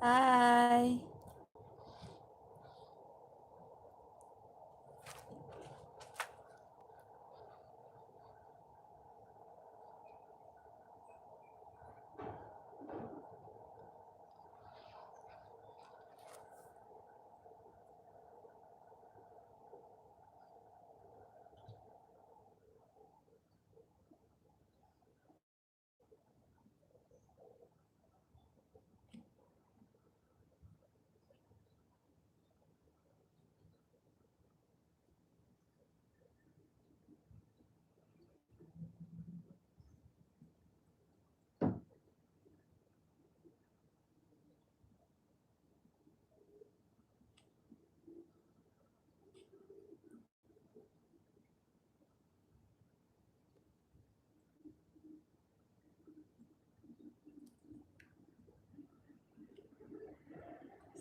Hi!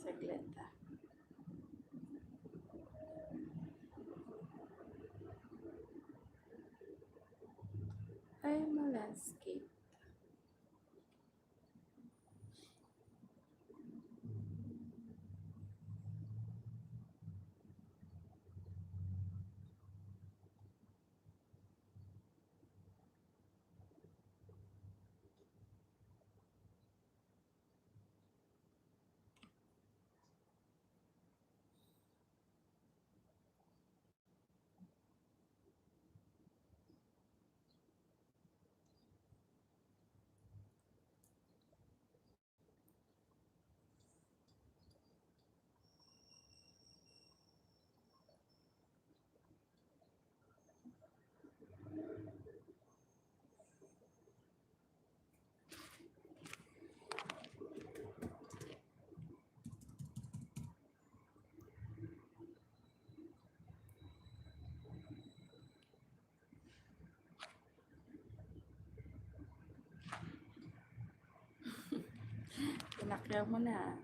Saglit ah. I'm a landscape. Tinakya mo na.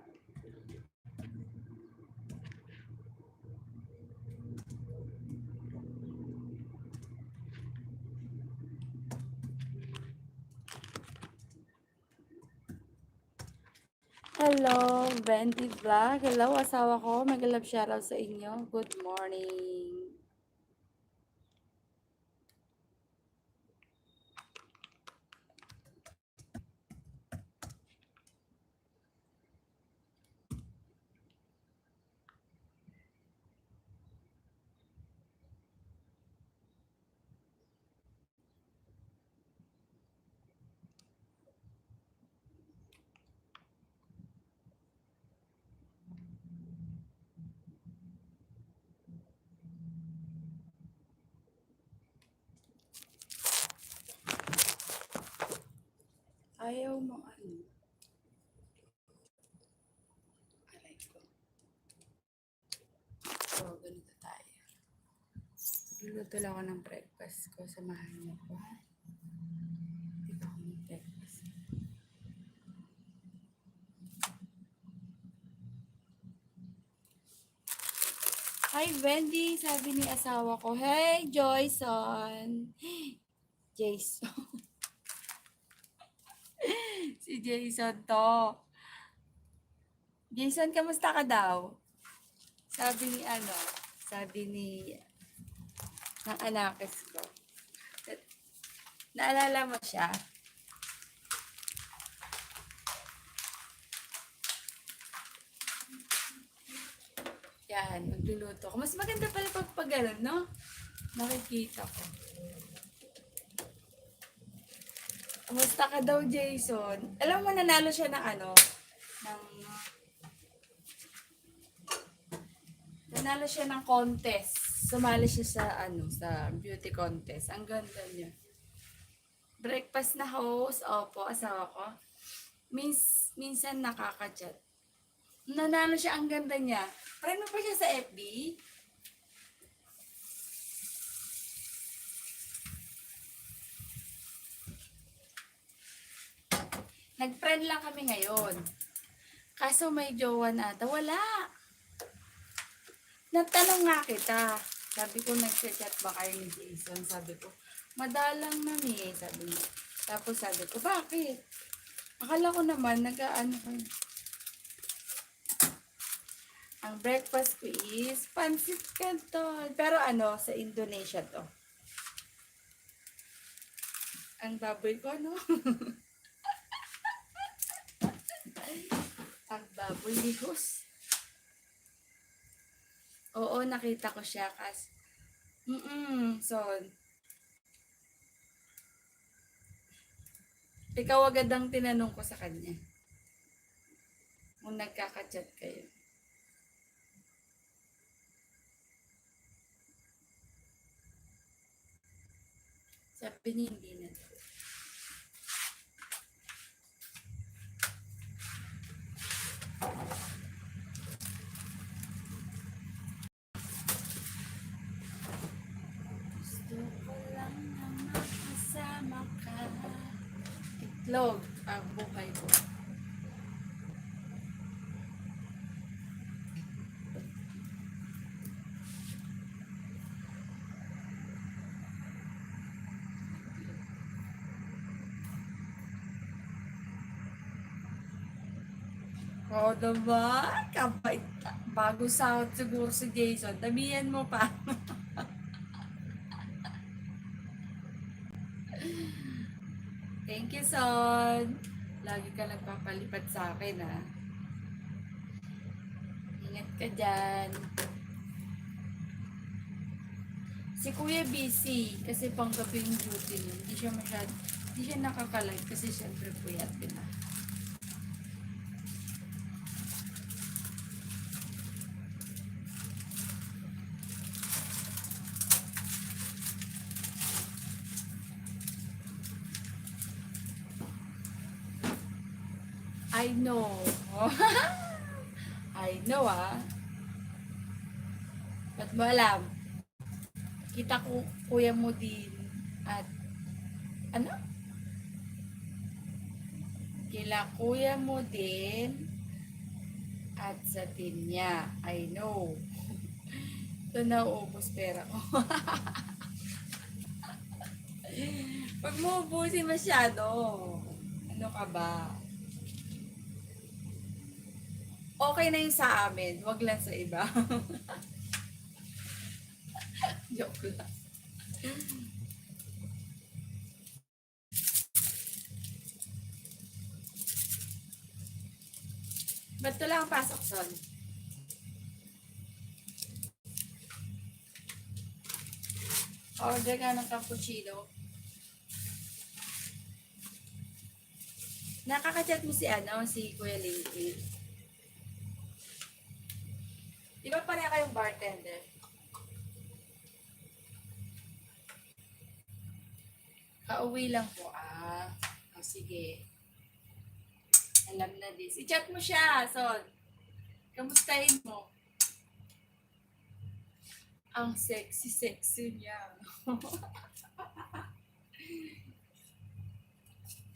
Hello, Bendy Vlog. Hello, asawa ko. Mag-love shoutout sa inyo. Good morning. Ayaw mo ano? Aray ko. So, ganito tayo. Luluto lang ako ng breakfast ko. Samahan niyo ko. Dito ako ng breakfast. Hi, Wendy. Sabi ni asawa ko, hey, Joyson. Jason. Si Jason to. Jason, kamusta ka daw? Sabi ni ano, sabi ni ng anakis ko. Naalala mo siya? Yan, magluluto ko. Mas maganda pala pag gano'n, no? Nakikita ko. Kamusta ka daw, Jason? Alam mo, nanalo siya ng ano, ng, nanalo siya ng contest. Sumali siya sa, ano, sa beauty contest. Ang ganda niya. Breakfast na host, opo, asawa ko. Minsan nakaka-chat. Nanalo siya, ang ganda niya. Friend mo pa siya sa FB? Nag-friend lang kami ngayon. Kaso may jowa na ata. Wala. Natanong nga kita. Sabi ko, nag-chat ba kayo ni Jason? Sabi ko, madalang na eh. Sabi niya. Tapos sabi ko, bakit? Akala ko naman, nag-ano kayo. Ang breakfast ko is pancit canton. Pero ano, sa Indonesia to. Ang baboy ko, no? Ang baboy lihos. Oo, nakita ko siya kas. So, ikaw agad ang tinanong ko sa kanya. Kung nagkaka-chat kayo. Sabi niya hindi na. Gusto ko lang na makasama ka. Itlog ang buhay ko. Oo naman, kabait. Bago sahod siguro si Jason, tabihan mo pa. Thank you, Son. Lagi ka nagpapalipad sa akin, ha. Ingat ka dyan. Si Kuya busy kasi panggabi yung duty niya. Hindi siya nakakalive kasi syempre puyat din na. I know. I know, ah. Ba't mo alam? Kita ko kuya mo din at ano? Kila kuya mo din at sa team niya. I know. Ito na uubos pera ko. Pag mo ubusin masyado, ano ka ba? Okay na yun sa amin, wag lang sa iba. Joke lang. Ba't ito lang ang pasok, Son? Order ka ng cappuccino. Nakaka-chat mo si Kuya Linky. Di ba pareha kayong bartender? Kauwi lang po. O sige. Alam na this. I-chat mo siya, Son. Kamustahin mo? Ang sexy niya.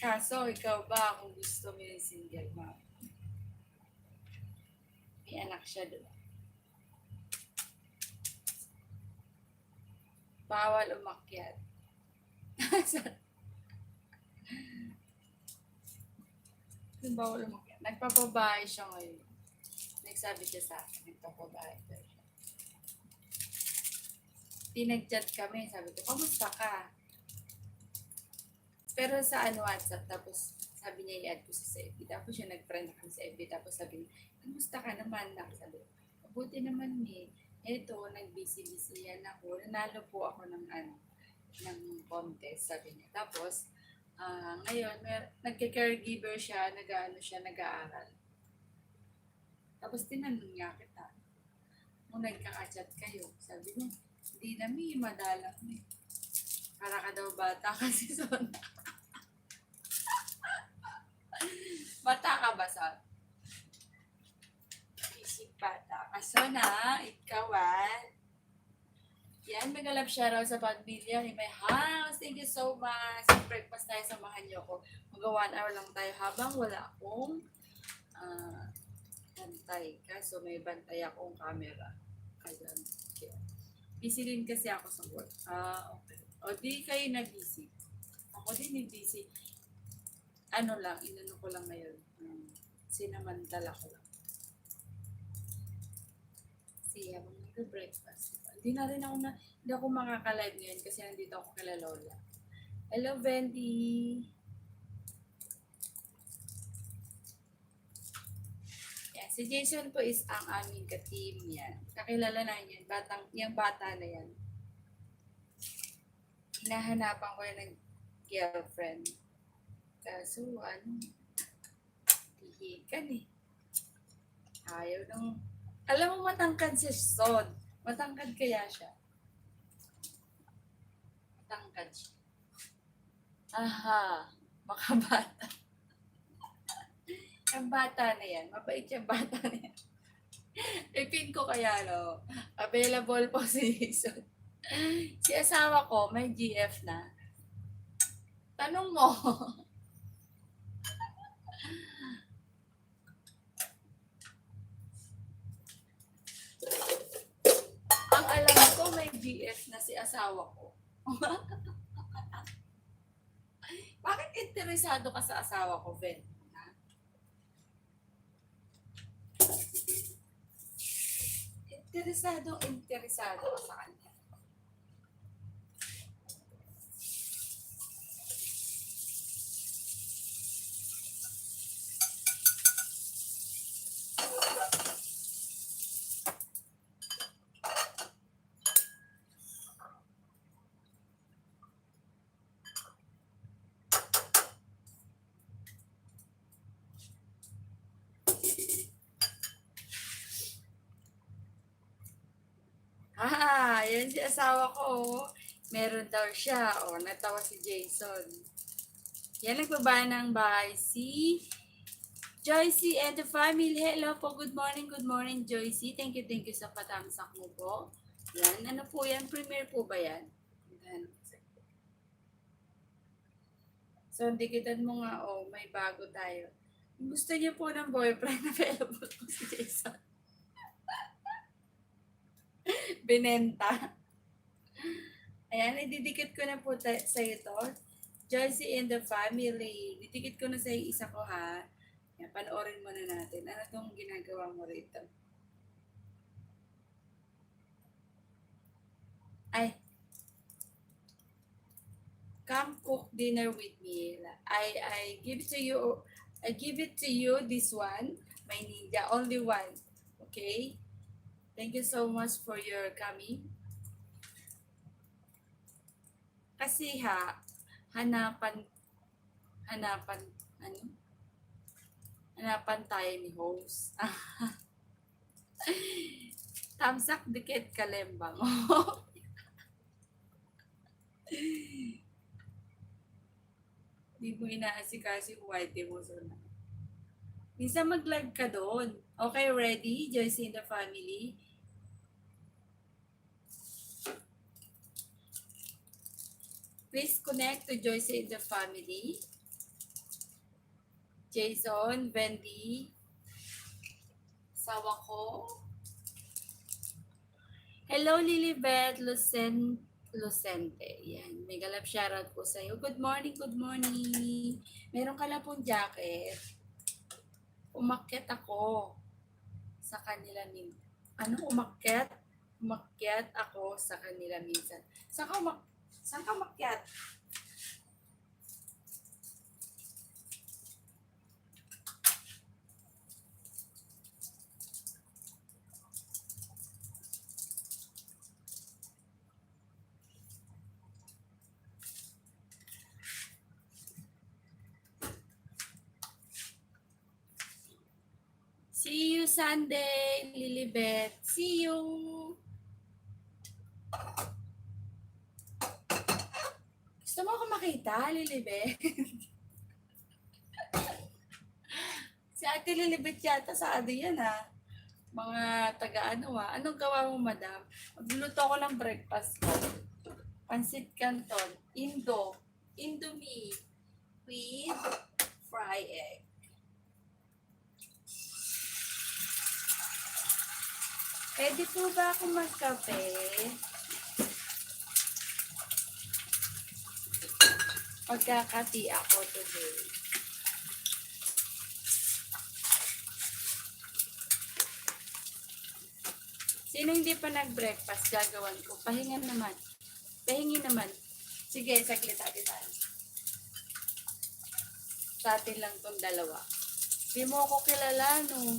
Kaso, ikaw ba kung gusto mo yung single mom? May anak siya doon. Bawal umakyat. Bawal umakyat. Nagpapabahay siya ngayon. Nagsabi siya sa akin, nagpapabahay daw siya. Pinag-chat kami, sabi ko, kamusta ka? Pero sa WhatsApp, tapos sabi niya i-add ko sa FB. Tapos siya nag-friend ako sa FB. Tapos sabi niya, kamusta ka naman? Sabi ko, mabuti naman eh. Eto, nag-busy-busy yan ako. Nanalo po ako ng contest, sabi niya. Tapos, ngayon, nagka-caregiver siya, nag-aaral. Tapos tinanong niya kita, kung nagkaka-chat kayo, sabi niya, hindi na madala mo. Para ka daw bata kasi Son. Bata ka ba, Son? Isip bata ka, Son, ha? Ikaw, Yan, mag-alap shoutout sa pamilya in my house. Thank you so much. Sa breakfast tayo, samahan niyo ako. Mag 1 hour lang tayo habang wala akong bantay. Kaso may bantay akong camera. Ayan. Okay. Busy din kasi ako sa work. Okay. O di kayo na-busy. Ako din busy. Ano lang, inano ko lang ngayon. Sinamantala ko lang. kasi habang nag-breakfast. Hindi ako makaka-live ngayon kasi nandito ako kala Lola. Hello, Wendy. Yan, si Jason po is ang aming ka-team yan. Kakilala na yan, yung bata na yan. Hinahanapan ko yan ng girlfriend. Kaso, tihikan eh. Ayaw nung, alam mo matangkad si Son. Matangkad kaya siya. Matangkad siya. Aha, makabata. Yung bata na yan, mabait yung bata na yan. Ipin ko kaya, no? Available po si Jason. Si asawa ko, may GF na. Tanong mo. Ang alam ko, may GF na si asawa ko. Bakit interesado ka sa asawa ko, Ben? Interesado ka sa kanya. Yan si asawa ko. Meron daw siya. Natawa si Jason. Yan, nagbaba ng bahay si Joycey and the family. Hello po, good morning Joycey. Thank you sa patamsak mo po. Yan, ano po yan? Premiere po ba yan? Yan. So, dikitan mo nga, may bago tayo. Gusto niyo po ng boyfriend, available po si Jason. Binenta. Ayan, ididikit ko na po sa ito. Joycey and the family. Didikit ko na sa isa ko, ha. Yan, panoorin mo na natin. Ano itong ginagawa mo rito? Ay. Come cook dinner with me. I give it to you this one. My ninja, only one. Okay? Thank you so much for your coming. Kasi hanapan tayo ni host. Tamsak dikit kalemba mo. Di mo inaasikaso yung white mo na. Minsan mag-live ka doon. Okay, ready? Joyce in the family. Please connect to Joyce in the family. Jason, Wendy, sawa ko. Hello, Lilibet, Lucente. Yan, may galap shoutout po sa'yo. Good morning. Meron ka lang pong jacket. Umakyat ako sa kanila minsan. Umakyat? Umakyat ako sa kanila minsan. Saan ka umakyat? See you Sunday, Lilibet. See you. Gusto mo ako makita, Lilibet? Si Ate Lilibet yata sa yan, ha? Mga taga-ano, ha? Anong gawa mo, madam? Magluluto ako ng breakfast ko. Pansit Canton. Indomie with fried egg. Pwede po ba ako magkape? Magkakati ako today. Sino hindi pa nag-breakfast, gagawan ko. Pahingan naman. Pahingi naman. Sige, saglit tayo. Sa atin lang tong dalawa. Di mo ako kilala, no?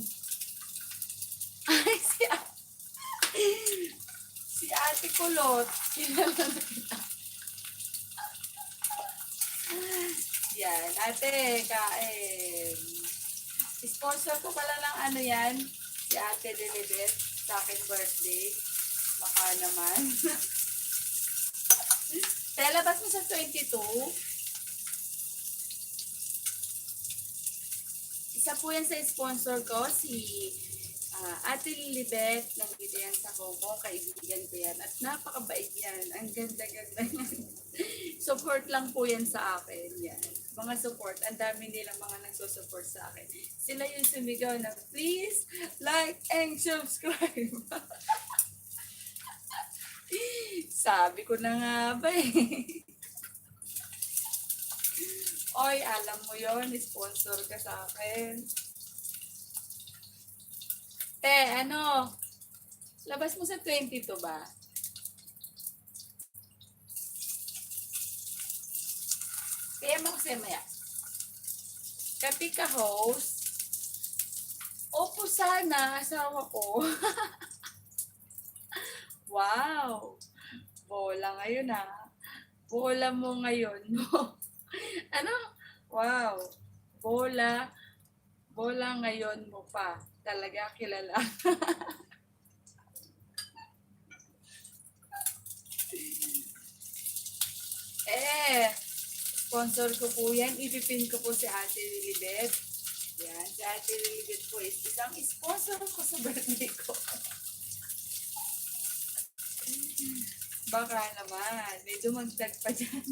Ay, si Ate Kulot. Kilala na kita. Yan, ate, kain. Sponsor ko pala ng ano yan, si Ate Lilibet, sa aking birthday. Baka naman. Telabas mo sa 22. Isa po yan sa sponsor ko, si Ate Lilibet, nandito yan sa Hong Kong, kaibigan ko yan. At napakabait yan. Ang ganda-ganda yan. Support lang po yan sa akin. Yan. Mga support. Ang dami nilang mga nagsusupport sa akin. Sila yung sumigaw na, please, like and subscribe. Sabi ko na nga ba eh. Oy, alam mo yon, sponsor ka sa akin. Ano? Labas mo sa 22 ba? Kaya mo kasi maya. Kapi ka host. Opo sana, asawa ko. Wow. Bola ngayon ah. Bola mo ngayon. Ano? Wow. Bola. Bola ngayon mo pa. Talaga kilala. Sponsor ko po yan. Ipipin ko po si Ate Lilibet. Yan. Si Ate Lilibet po is isang sponsor ko sa birthday ko. Baka naman. May dumagdag pa dyan.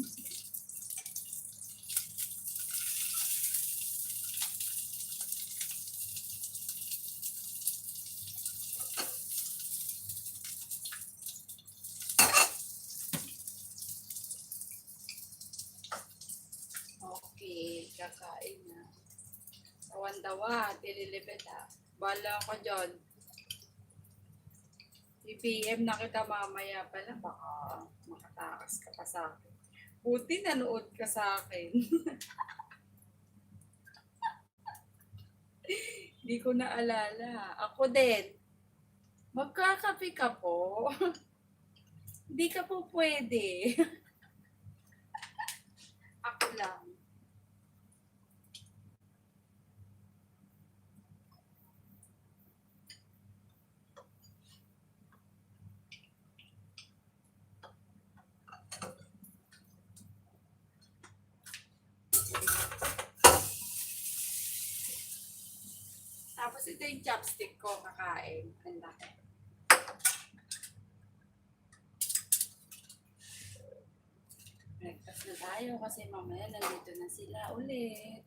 Okay, kakain na. Tawan-dawa, Lilibet ha. Bala ko dyan. I-PM na kita mamaya pala. Baka makatakas ka pa sa akin. Buti nanood ka sa akin. Hindi ko naalala. Ako din. Magkakape ka po. Hindi ka po pwede. Ako lang. Tapos ito yung chopstick ko, kakain. Ang laki. Breakfast na tayo kasi mamaya nandito na sila ulit.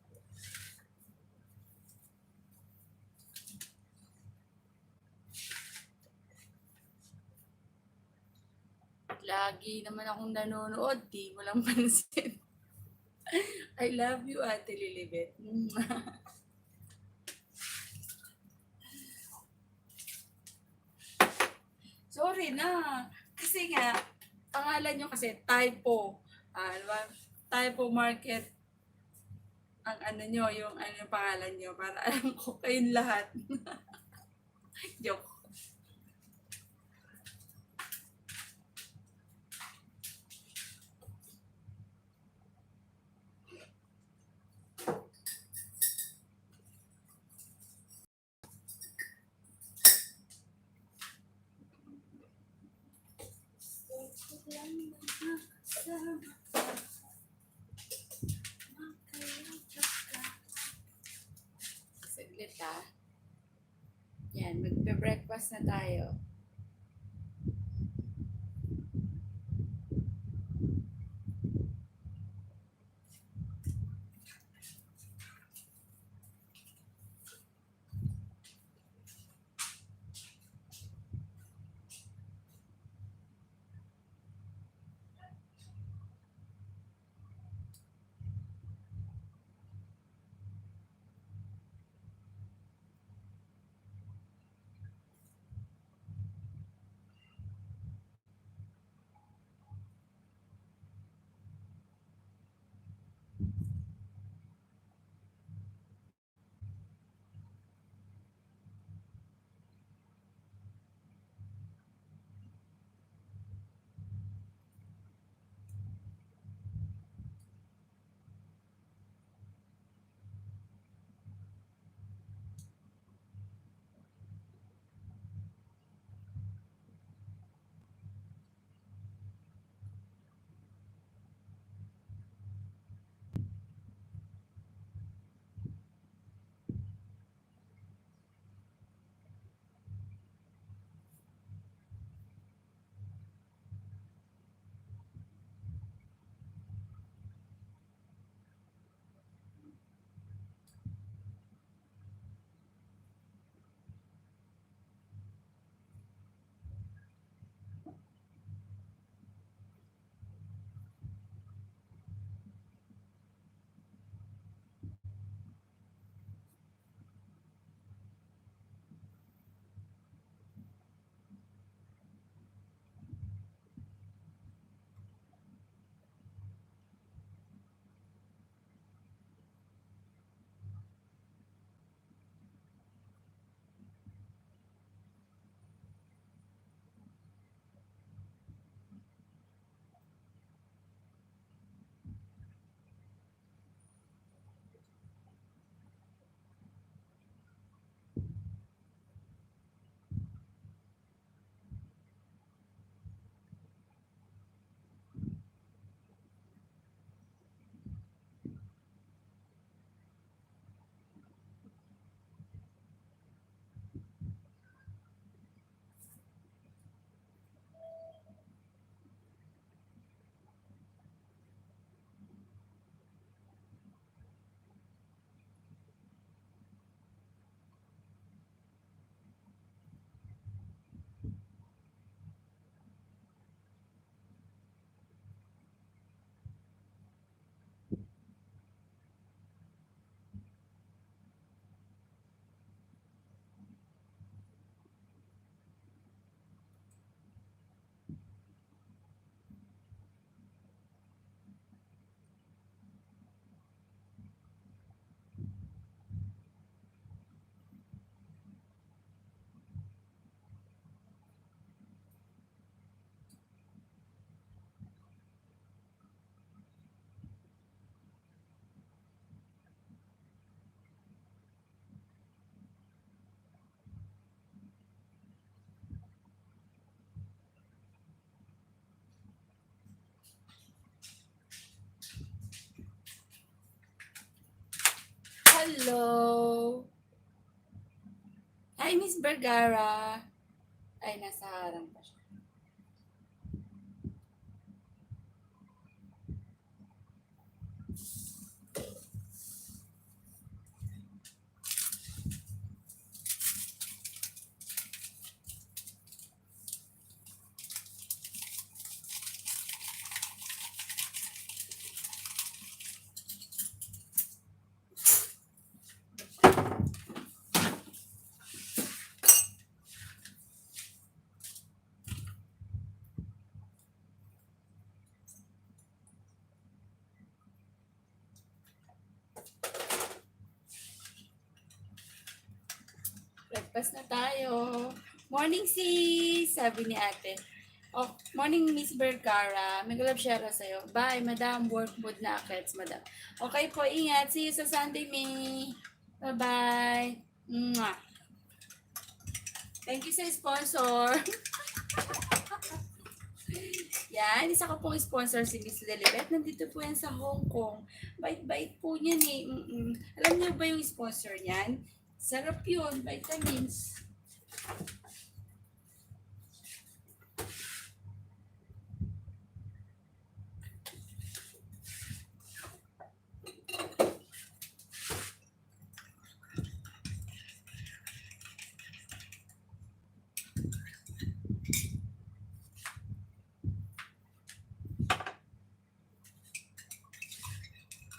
Lagi naman akong nanonood, di mo lang pansin. I love you, Ate Lilibet. Sorry na. Kasi nga, pangalan nyo kasi typo. Diba? Typo Market ang ano nyo, yung ano pangalan nyo para alam ko kayong lahat. Joke. Saglit ha. Yan, magbe-breakfast na tayo. Hello! Hi, Miss Vergara. Ay, nasa harang pa siya. Breakfast na tayo. Morning, sis! Sabi ni ate. Oh, morning, Miss Vergara. May galap share ko sa'yo. Bye, madam. Work mood na akits, madam. Okay po, ingat. See you sa Sunday, May. Bye-bye. Mwah. Thank you sa sponsor. Yan, isa ko pong sponsor si Miss Lilibet. Nandito po yan sa Hong Kong. Bait-bait po niyan eh. Alam niyo ba yung sponsor niyan? Sarap yun, vitamins.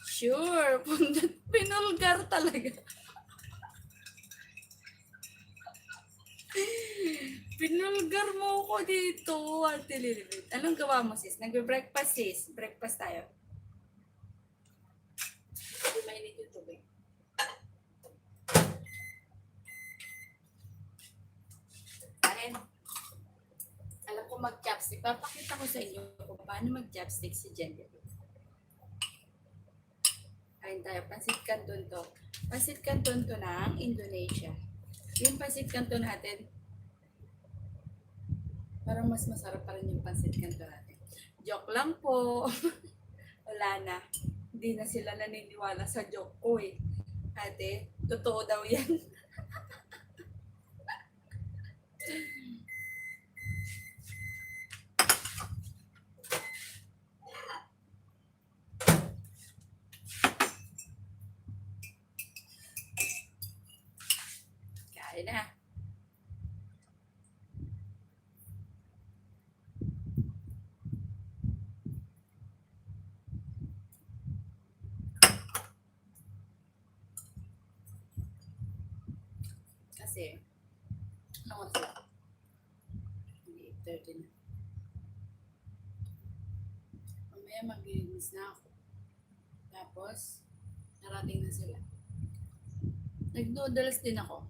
Sure, pinulgar talaga. Pinulgar mo ko dito, Ate Lilibet. Anong gawa mo, sis? Nagbe-breakfast, sis. Breakfast tayo. Hindi mainit yung tubig. Kain. Alam ko mag-chopstick. Papakita ko sa inyo kung paano mag-chopstick si Genevieve. Kain tayo. Pansit Canton to. Pansit Canton to ng Indonesia. Yung pansit Canton natin, parang mas masarap pa rin yung pansit Canton natin. Joke lang po. Wala na. Hindi na sila naniniwala sa joke ko eh. Ate, totoo daw yan. Kain na. Kasi, ano sila? 8:30 na. Mamaya mag-inis na ako. Tapos, narating na sila. Nag-noodles din ako.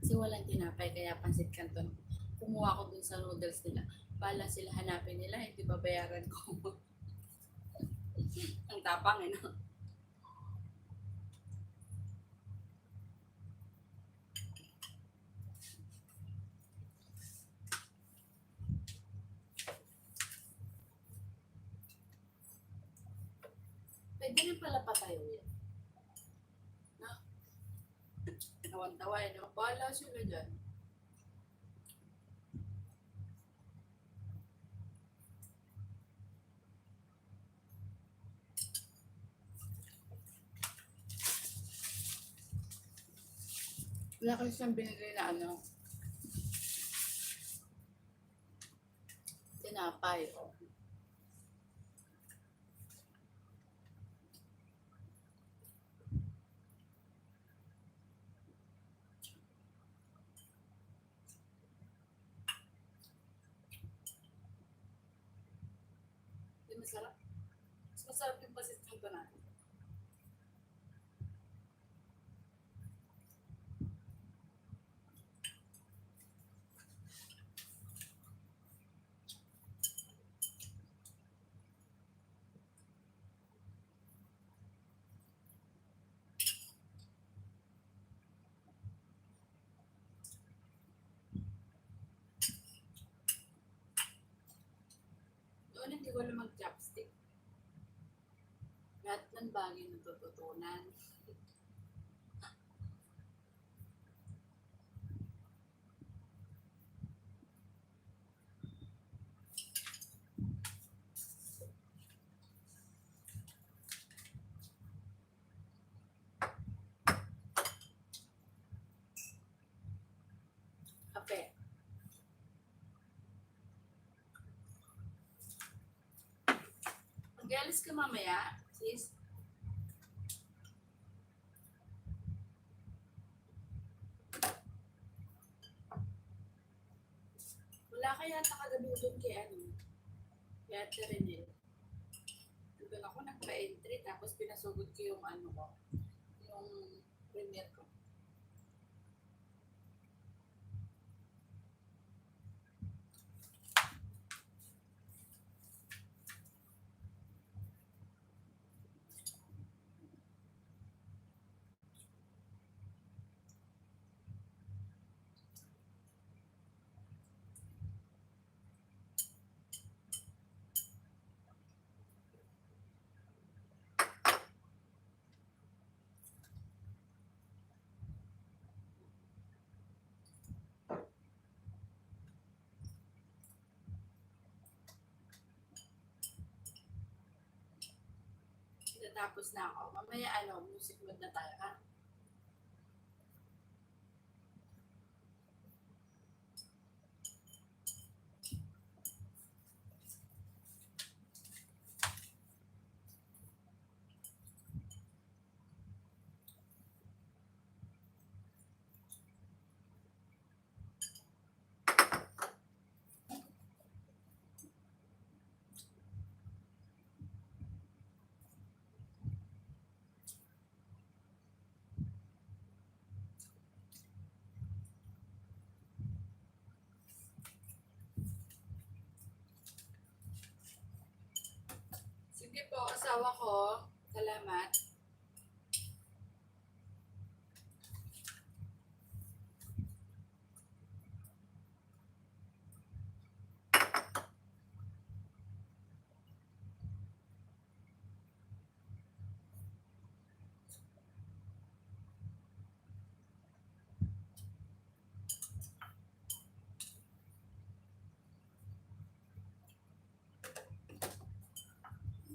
Kasi walang tinapay, kaya pansit canton. Kumuha ko dun sa noodles nila. Bala sila hanapin nila, hindi babayaran ko. Ang tapang eh, no? Pwede rin pala patayo yan. No? Tawan-tawa eh, no? Bala sila dyan. Wala kasi siyang binigay na ano, tinapay. Oh. Di masarap. Mas masarap yung pasit canton natin. Doon hindi ko alam mag-chopstick. Lahat na ang bagay natututunan. Kape. Mag-alis ka mamaya, sis. Wala kaya nakagabi doon kay kay Ate Renel. Doon ako nagpa-entry tapos pinasugod ko yung ko, yung premier ko. Tapos na ako. Mamaya music mode na tayo, ha? Sige po, asawa ko. Salamat.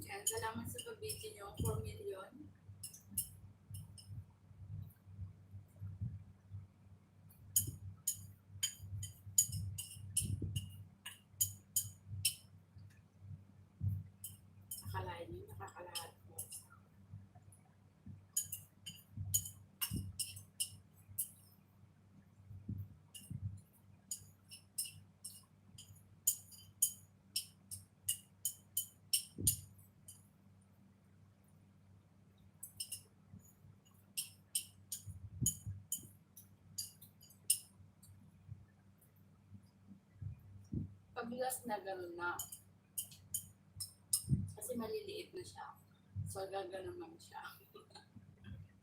Yan, salamat sa pag-video nyo. 4 million. Akalain nyo, nakakalahat po. Pag last na gano'n na, kasi maliliit na siya. So, gaganon lang siya.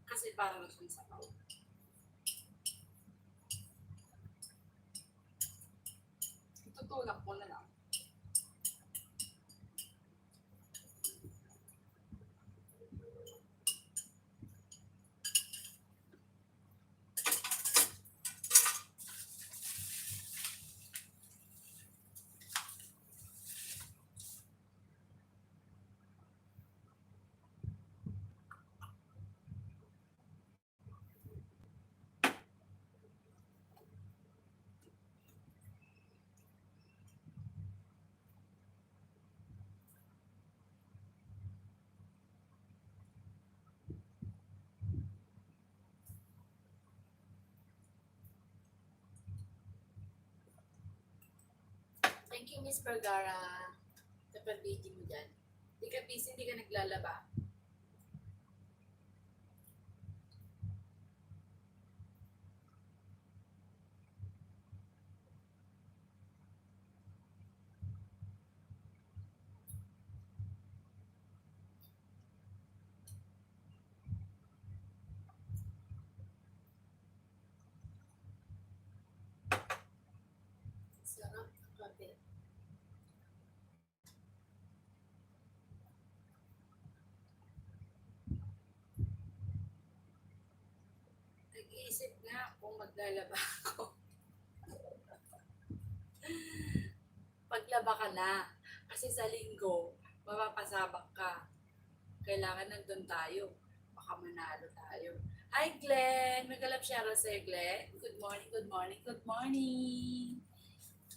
Kasi parang siyang sabaw. Itutulak ko na lang. Thank you, Miss Vergara, sa pag-video mo dyan. Hindi ka busy, hindi ka naglalaba. Sarap ng kape. Nag-iisip nga kung maglalaba ako. Paglaba ka na. Kasi sa linggo, mapapasabak ka. Kailangan nandun tayo. Baka manalo tayo. Hi, Glenn! May galap shoutout sa'yo, Glenn. Good morning, good morning, good morning!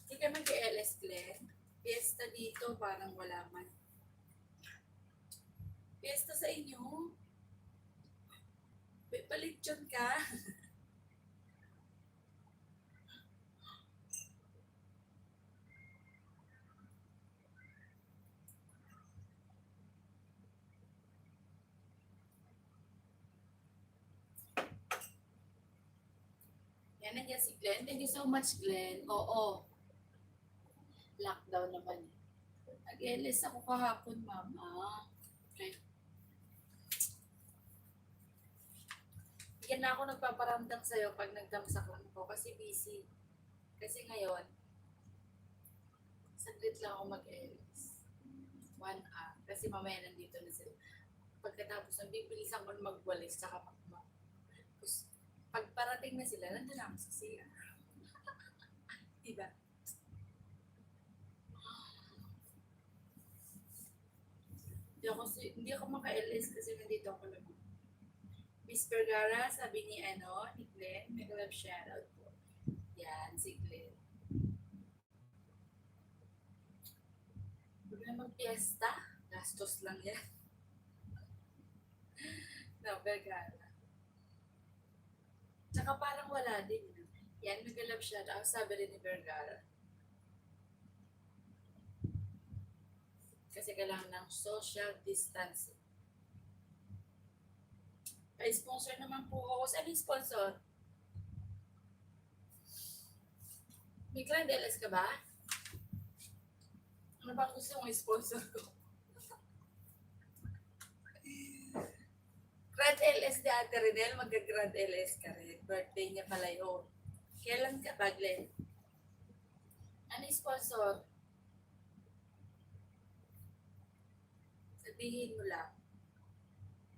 Hindi ka mag-LS, Glenn. Fiesta dito, parang wala man. Fiesta sa inyo? May palityon ka? Yan, nandiyan si Glenn. Thank you so much, Glenn. Oo, lockdown naman. Nag-LS ako kahapon, mama. Okay. Yan na ako nagpaparamdam sa'yo pag nagdamsak lang ako kasi busy. Kasi ngayon, saglit lang ako mag-LS. 1 hour. Kasi mamaya nandito na sila. Pagkatapos, bibilisan ko na magwalis tsaka magma. Tapos, pag parating na sila, nandun na ako sa CR. Diba? Hindi ako maka-LS kasi nandito ako naman. Miss Vergara, sabi ni Glenn, may love shoutout po. Yan, si Glenn. Huwag na mag-fiesta. Gastos lang yan. No, Vergara. Tsaka parang wala din. Yan, may love shoutout. Sabi rin ni Vergara. Kasi kailangan ng social distancing. Ay, sponsor naman po ako. Saan yung sponsor? May Grand LS ka ba? Ano bang gusto mong sponsor ko? Grand LS ni Ate Renel, magka-Grand LS ka rin. Birthday niya pala yun. Kailan ka ba, Glenn? Ano yung sponsor? Sabihin mo lang.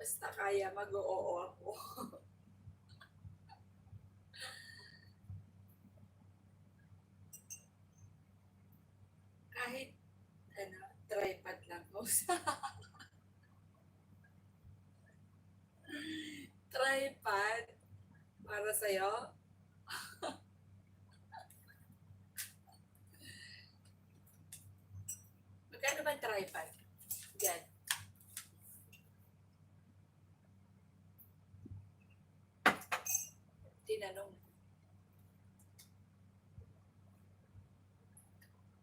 Basta kaya, mag-oo ako. Kahit, tripod lang ko. Tripod? Para sa'yo? Magkano ba tripod? Yan. Tinanong.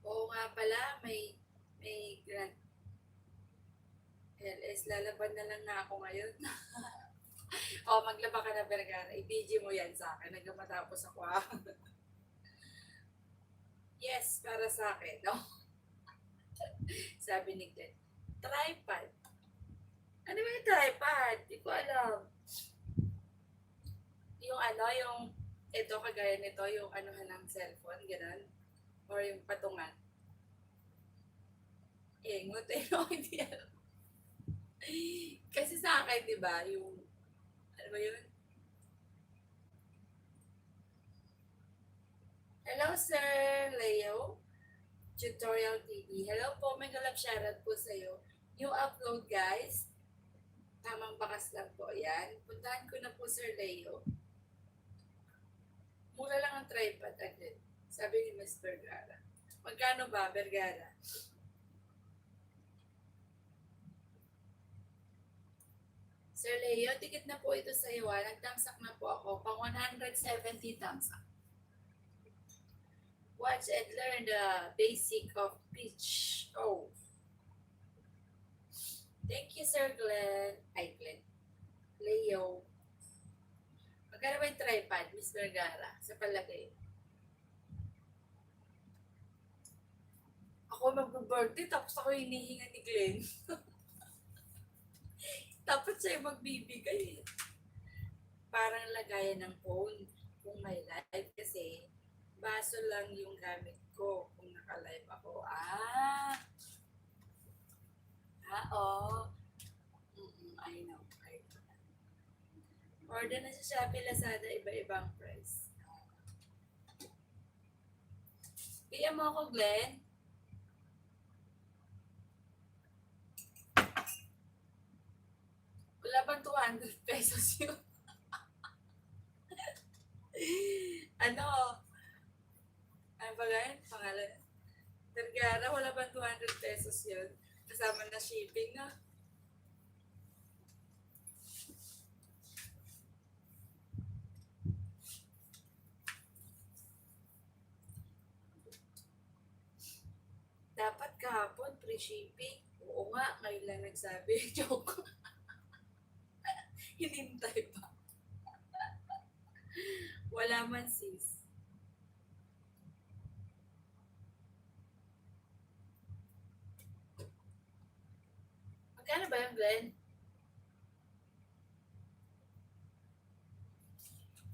Oo nga pala, may Grand LS. Lalaban na lang na ako ngayon. O, maglaba ka na, Vergara. I-video mo yan sa akin. Nagmatapos ako, ha? Yes, para sa akin, no? Sabi ni Glenn. Tripod. Ano ba yung tripod? Di ko alam. Yung ito, kagaya nito, yung ng cellphone, gano'n. Or yung patungan. Ngut, no, hindi alam. Kasi sa akin, di ba, yung, ano ba yun? Hello, Sir Leo. Tutorial TV. Hello po, may galap shoutout po sa'yo. Yung upload, guys, tamang bakas lang po yan. Puntahan ko na po, Sir Leo. Mura lang ang tripod agad. Sabi ni Ms. Vergara. Magkano ba, Vergara? Sir Leo, tikit na po ito sa iyo. Nagtamsak na po ako. Pang 170 tamsak. Watch and learn the basic of pitch. Oh. Thank you, Sir Glenn. Ay, Glenn. Leo. Magkano ba yung tripod, Miss Vergara? Sa palagay. Ako mag-birthday, tapos ako hinihinga ni Glenn. Dapat siya magbibigay. Parang lagayan ng phone kung may live kasi baso lang yung gamit ko kung naka-live ako. Oo. I know. Order na sa Shopee, Lazada, iba-ibang price. PM mo ako, Glenn. Wala bang 200 pesos yun? Ano? Ano ba ganyan? Pangalan? Vergara, wala bang 200 pesos yun? Kasama na shipping, no? Dapat kahapon, free shipping. Oo nga, ngayon lang nagsabi. Joke. Hinintay pa. Wala man, sis. Magkano ba yung Glenn?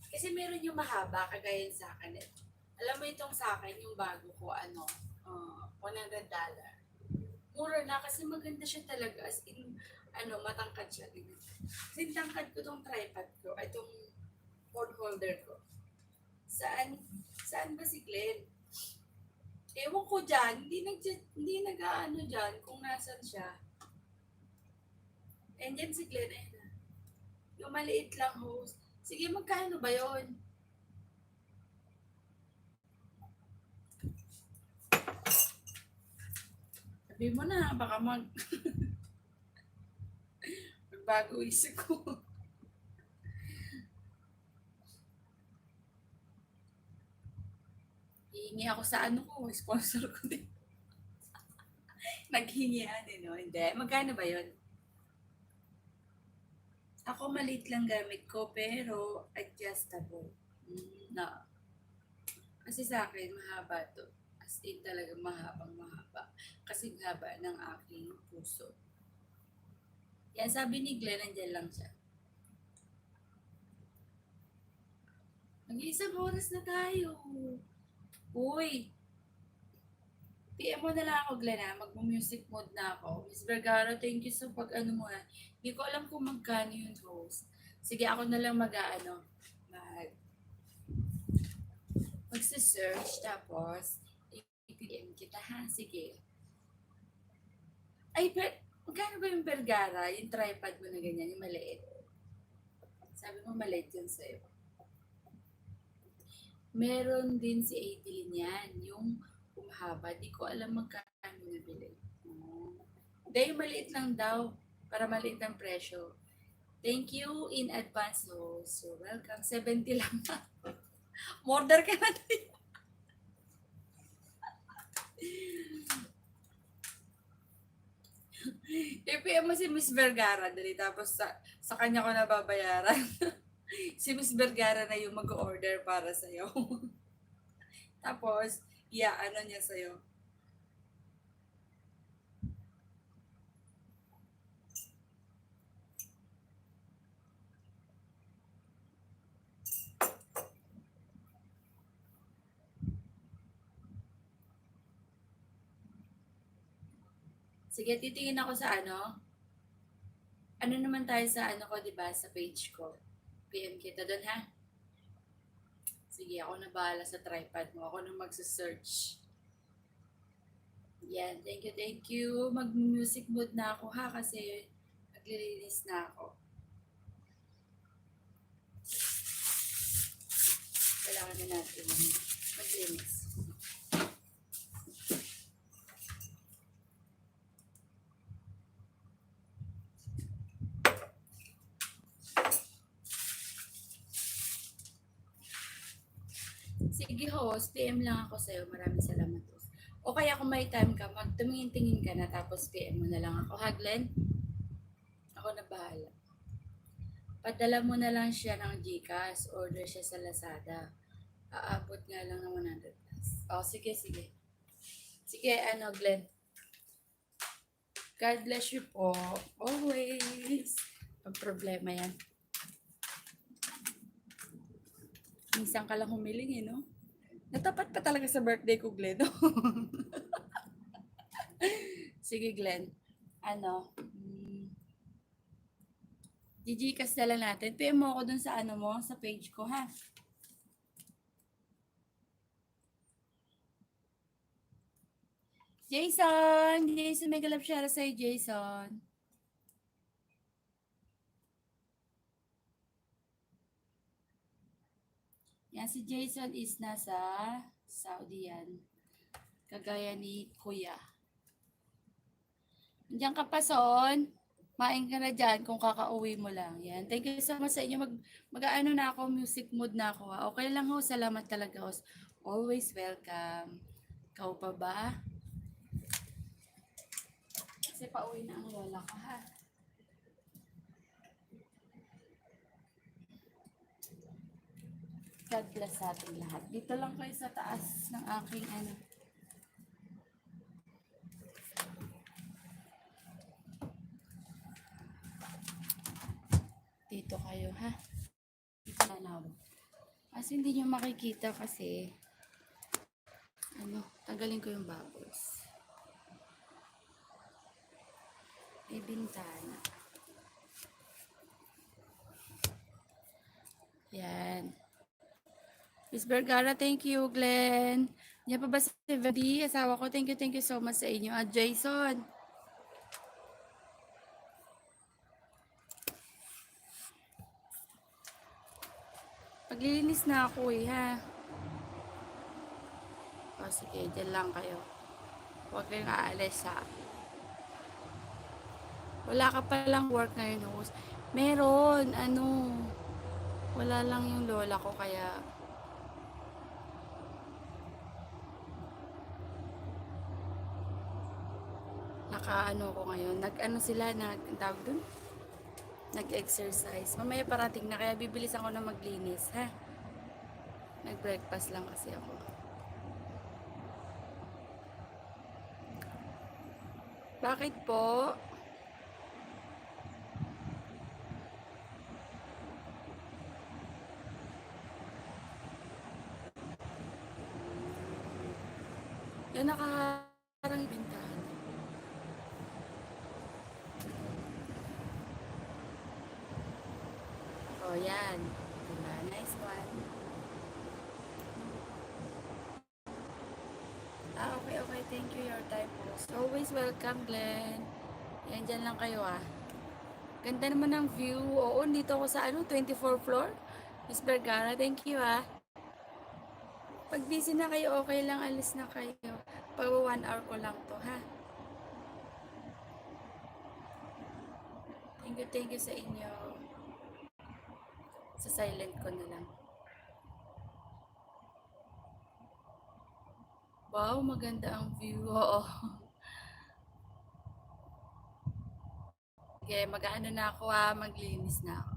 Kasi meron yung mahaba, kagaya sa akin. Alam mo itong sa akin, yung bago ko, $100. Mura na kasi maganda siya talaga. As in, matangkad siya. Kasi tangkad ko tong tripod ko, itong phone holder ko. Saan ba si Glenn? Ewan ko dyan, hindi nag-ano dyan kung nasan siya. And then si Glenn, ayun na. Yung maliit lang host. Sige, magkano ba yon? Sabi mo na, baka magbago isip ko. Hihingi ako sa sponsor ko din. Naghingian no? Hindi. Magkano ba yon? Ako maliit lang gamit ko, pero adjustable. Na. Kasi sa akin, mahaba to. As in talaga mahabang mahaba. Kasi haba ng aking puso. Yan, sabi ni Glenn, nandyan lang siya. Mag-iisang oras na tayo. Uy, PM mo na lang ako, Glenn, ha? Mag-music mode na ako. Miss Vergara, thank you sa pag-ano mo, ha? Hindi ko alam kung magkano yung host. Sige, ako na lang magsisearch, tapos i-PM kita, ha? Sige. Ay, magkano ba yung Vergara? Yung tripod mo na ganyan, yung maliit. Sabi mo maliit yun sa'yo. Meron din si Adeline yan, yung umahaba. Di ko alam magkano nabili. Dahil maliit lang daw, para maliit ang presyo. Thank you in advance, host. So, welcome. 70 lang. Order ka na tayo. I-PM mo si Miss Vergara dali, tapos sa kanya ko nababayaran. Si Miss Vergara na yung mag-order para sa'yo. Tapos, ano niya sa'yo. Sige, titingin ako sa Ano naman tayo sa ko, di ba? Sa page ko. PM kita doon, ha? Sige, ako na bahala sa tripod mo. Ako na magsa-search. Yan, thank you, thank you. Mag-music mode na ako, ha? Kasi maglilinis na ako. Kailangan na natin maglinis. Sige host, PM lang ako sa'yo. Maraming salamat host. O kaya kung may time ka, magtumingin-tingin ka na tapos PM mo na lang ako. Ha, Glenn? Ako na bahala. Padala mo na lang siya ng GCash. Order siya sa Lazada. Aabot nga lang ng 100 plus. O, sige, sige. Sige, Glenn. God bless you po. Always. Pag problema yan. Minsan ka lang humiling no? Natapat pa talaga sa birthday ko, Glenn. Sige, Glenn. Gcash na lang natin. PM mo ako dun sa ano mo, sa page ko, ha? Jason! Jason, may galap siya sa'yo, Jason. Yan, si Jason is nasa Saudi yan. Kagaya ni Kuya. Diyan ka pa, Son. Main ka na dyan kung kakauwi mo lang. Yan. Thank you so much sa inyo. Mag-ano na ako, music mood na ako. Ha? Okay lang ho. Salamat talaga ho. Always welcome. Ikaw pa ba? Kasi pauwi na ang lola ko, ha? God bless sa ating lahat. Dito lang kayo sa taas ng aking ano. Dito kayo, ha? Dito na lang. Kasi hindi nyo makikita kasi ano, tanggalin ko yung bubbles. May bintana. Yan. Miss Vergara, thank you, Glenn. Yan pa ba si Vadi, asawa ko? Thank you so much sa inyo. At Jason. Paglilinis na ako eh, ha? O sige, dyan lang kayo. Huwag kayong aalis, ha? Wala ka palang work ngayon, host. Meron, ano, wala lang yung lola ko, kaya naka-ano ko ngayon. Nag-ano sila, tawag dun? Nag-exercise. Mamaya parating na, kaya bibilis ako na maglinis, ha? Nag-breakfast lang kasi ako. Bakit po? Yan nakaharang yung bintana. Oh, yan. Diba? Nice one. Okay, okay. Thank you, your time host. Always welcome, Glenn. Yan, dyan lang kayo, ah. Ganda naman ng view. Oo, dito ako sa ano, 24th floor. Miss Vergara, thank you, ah. Pag busy na kayo, okay lang, alis na kayo. Pag 1 hour ko lang to, ha? Thank you sa inyo. Sa silent ko na lang. Wow, maganda ang view. Oo. Okay, mag-ano na ako, ha? Maglinis na ako.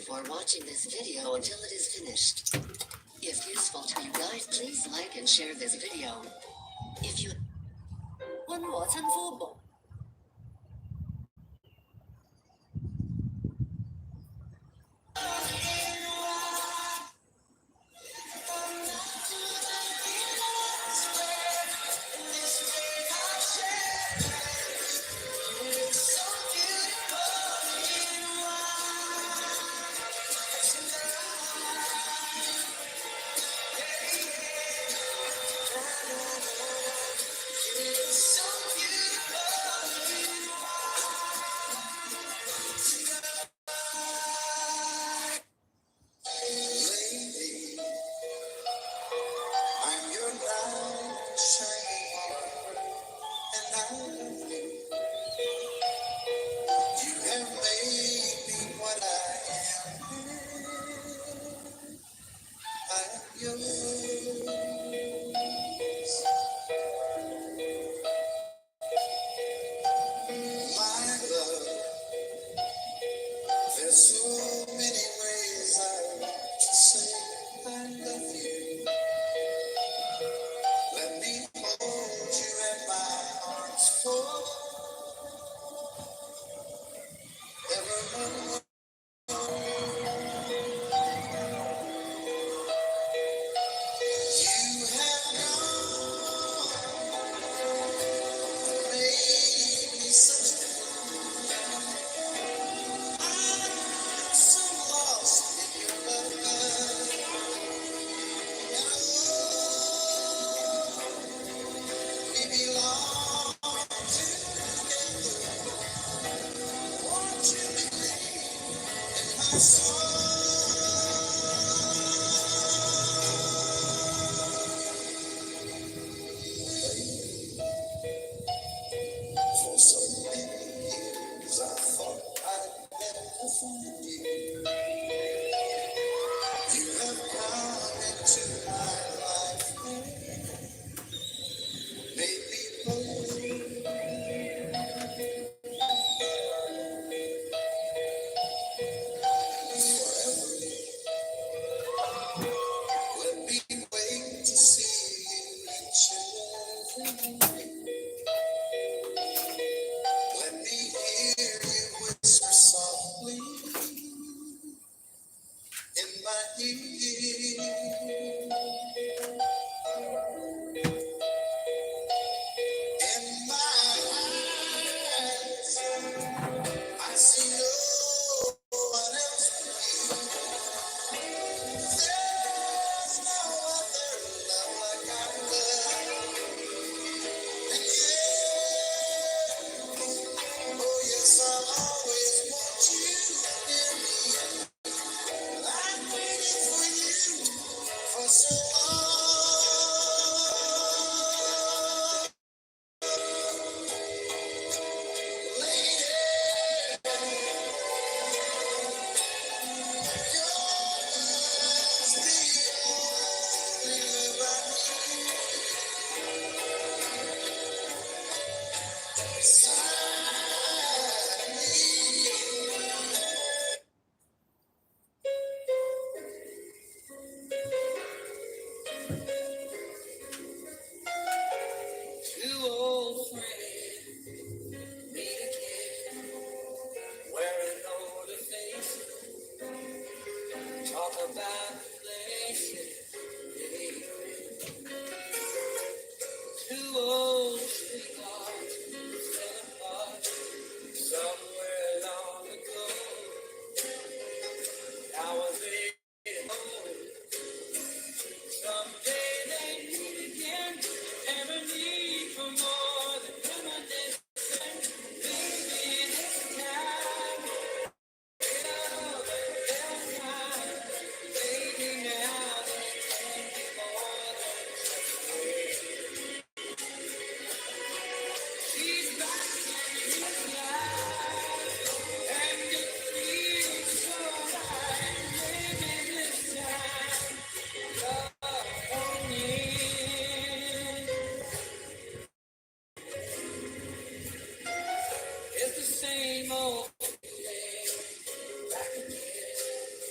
for watching this video until it is finished. If useful to you guys, please like and share this video. If you 温和親膚部 I'm your light shining on, and I love you. You have made me what I am. I am yours. My love, there's so many ways I want to say I love you. Let me hold you in my arms forevermore. You have made me such a so lost in your love. We belong together. Won't you believe in my soul? For so many years I thought I'd never find you. You have come into my life, made me whole forever. Let me wait to see you each and every night. Let me hear you whisper softly in my ear. In my eyes, I see no one else but you. There's no other love like our love. And yeah, oh yes, I'll always want you near me. I've waited for you for so long. Two old friends meet again, wearing older faces, talk about the places they've been. Two old sweethearts fell apart somewhere long ago. How was they know someday they meet again? Ever need for more than reminiscence? Maybe this time, this time, maybe now they can be more than she's back and he's alive, and it feels so right. Maybe this time, love won't end. It's the same old thing back again.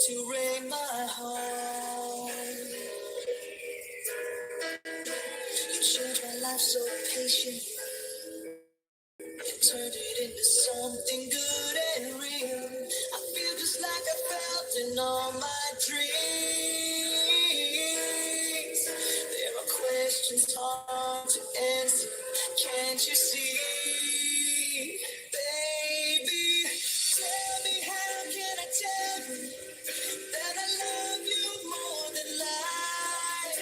to break my heart. You changed my life so patiently, turned it into something good and real. I feel just like I felt in all my dreams. There are questions hard to answer. Can't you see? Baby, tell me, how can I tell you that I love you more than life?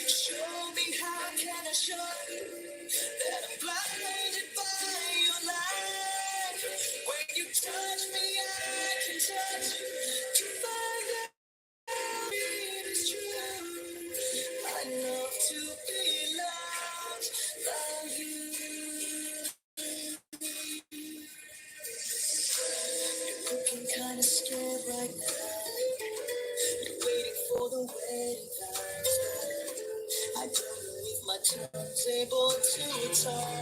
Show me, how can I show you that I'm blinded by your light? When you touch me, I can touch you to find out it is true. I love to be loved by you. You're looking kinda scared right now. You're waiting for the wedding vows. I don't believe my tongue's able to talk.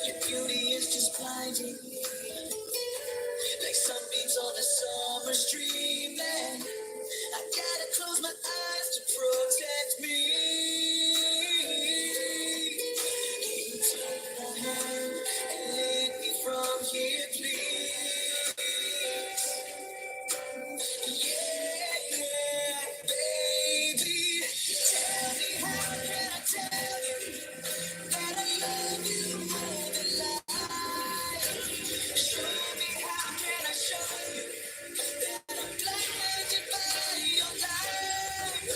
Your beauty is just blinding me, like sunbeams on a summer's dreamland. I gotta close my eyes to protect me. Can you take my hand and lead me from here, please? Yeah, yeah, baby. Tell me, how can I tell you that I love you more than life? Show me, how can I show you that I'm blinded by your light?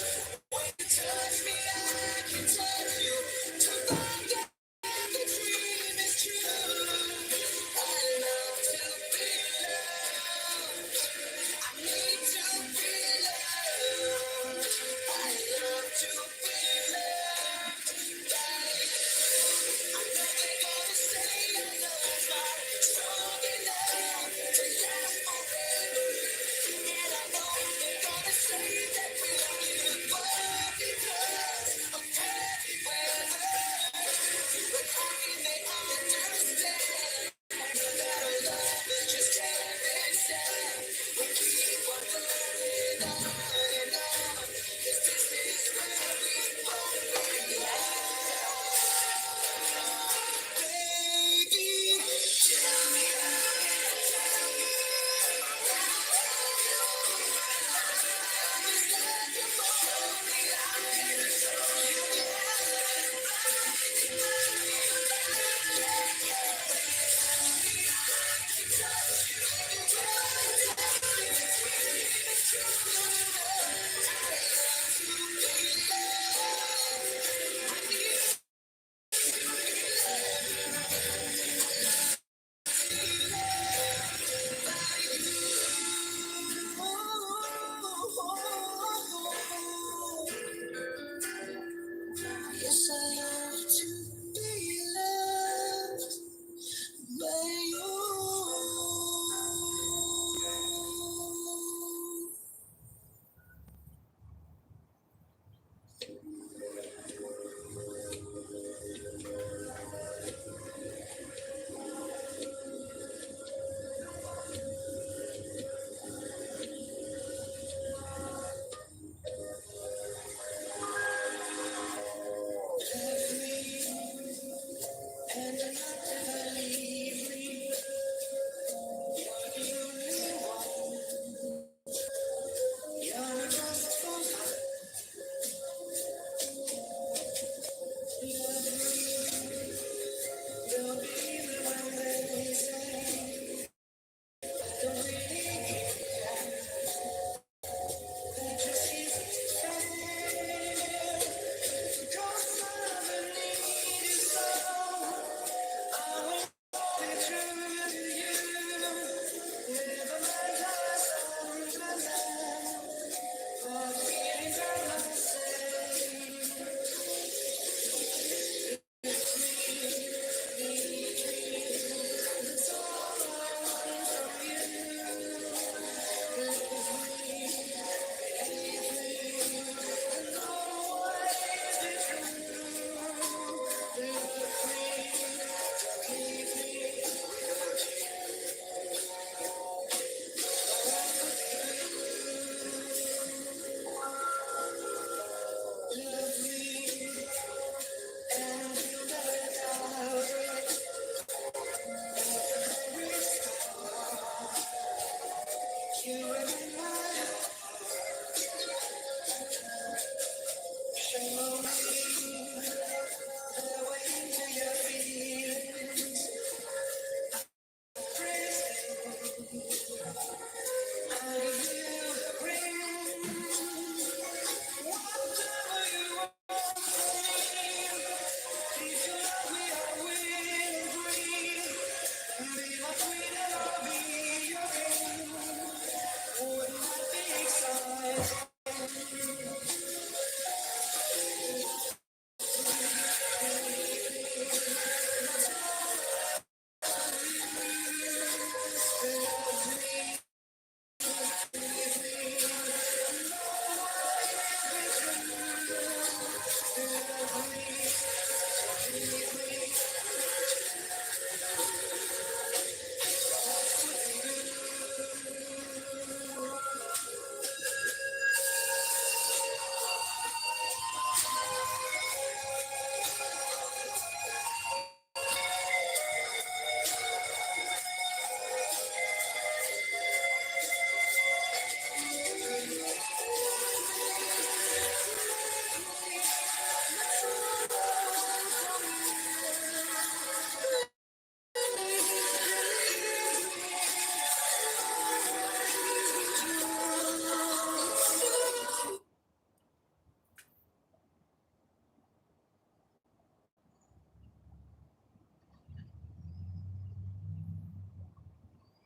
When you touch me, I can touch you to find out the dream is true. I love to be loved. I need to be loved. I love to be loved. I'm never gonna say I love my strong enough to